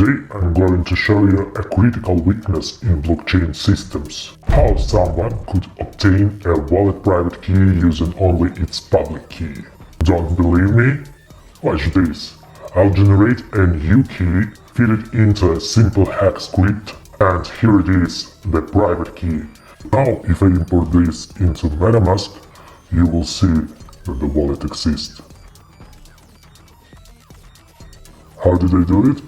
Today I'm going to show you a critical weakness in blockchain systems. How someone could obtain a wallet private key using only its public key. Don't believe me? Watch this. I'll generate a new key, feed it into a simple hack script, and here it is, the private key. Now if I import this into MetaMask, you will see that the wallet exists. How did I do it?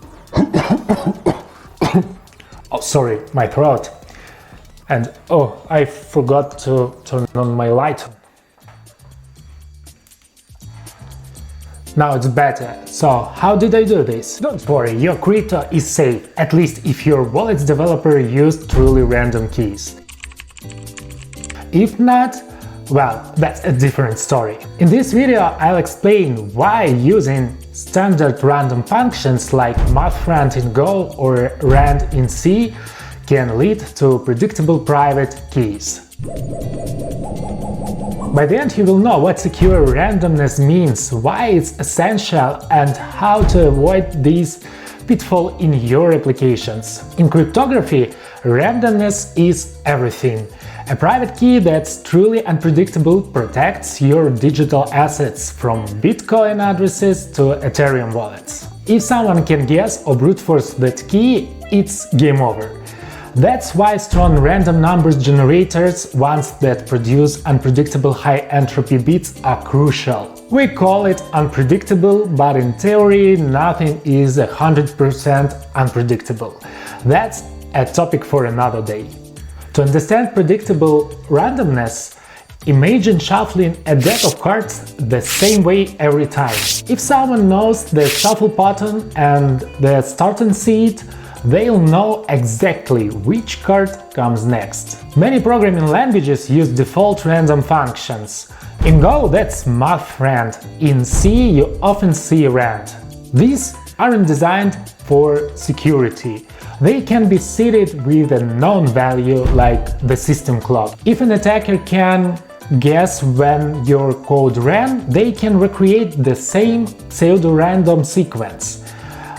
Oh, sorry, my throat. And oh, I forgot to turn on my light. Now it's better. So, how did I do this? Don't worry, your crypto is safe, at least if your wallet's developer used truly random keys. If not, well, that's a different story. In this video, I'll explain why using standard random functions like mathRand in Go or rand in C can lead to predictable private keys. By the end, you will know what secure randomness means, why it's essential, and how to avoid this pitfall in your applications. In cryptography, randomness is everything. A private key that's truly unpredictable protects your digital assets from Bitcoin addresses to Ethereum wallets. If someone can guess or brute force that key, it's game over. That's why strong random numbers generators, ones that produce unpredictable high entropy bits, are crucial. We call it unpredictable, but in theory nothing is 100% unpredictable. That's a topic for another day. To understand predictable randomness, imagine shuffling a deck of cards the same way every time. If someone knows the shuffle pattern and the starting seed, they'll know exactly which card comes next. Many programming languages use default random functions. In Go, that's mathRand. In C, you often see rand. These aren't designed for security. They can be seeded with a known value like the system clock. If an attacker can guess when your code ran, they can recreate the same pseudo-random sequence.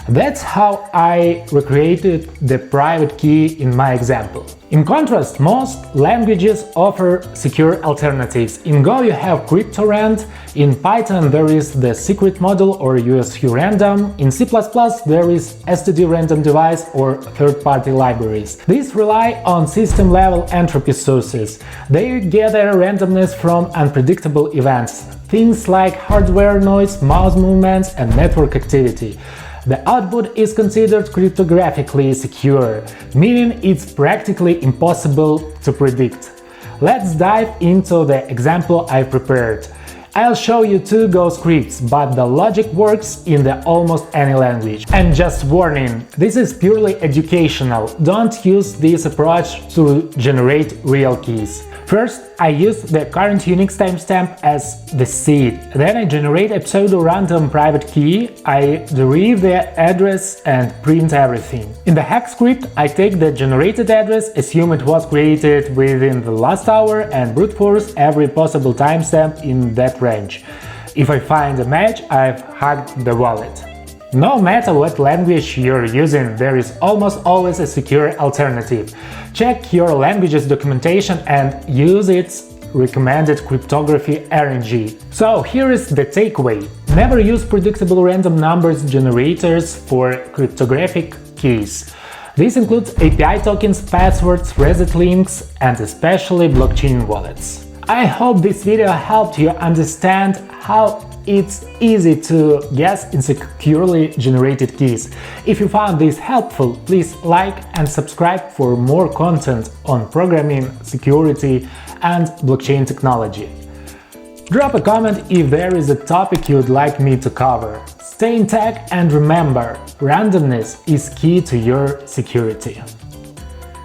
That's how I recreated the private key in my example. In contrast, most languages offer secure alternatives. In Go you have cryptorand, in Python there is the secret model or USU random, in C++ there is std random device or third-party libraries. These rely on system-level entropy sources. They gather randomness from unpredictable events, things like hardware noise, mouse movements, and network activity. The output is considered cryptographically secure, meaning it's practically impossible to predict. Let's dive into the example I prepared. I'll show you two Go scripts, but the logic works in almost any language. And just warning, this is purely educational, don't use this approach to generate real keys. First, I use the current Unix timestamp as the seed. Then I generate a pseudo-random private key, I derive the address and print everything. In the hack script, I take the generated address, assume it was created within the last hour, and brute force every possible timestamp in that range. If I find a match, I've hacked the wallet. No matter what language you're using, there is almost always a secure alternative. Check your language's documentation and use its recommended cryptography RNG. So here is the takeaway. Never use predictable random numbers generators for cryptographic keys. This includes API tokens, passwords, reset links, and especially blockchain wallets. I hope this video helped you understand how it's easy to guess insecurely generated keys. If you found this helpful, please like and subscribe for more content on programming, security, and blockchain technology. Drop a comment if there is a topic you'd like me to cover. Stay in tech and remember, randomness is key to your security.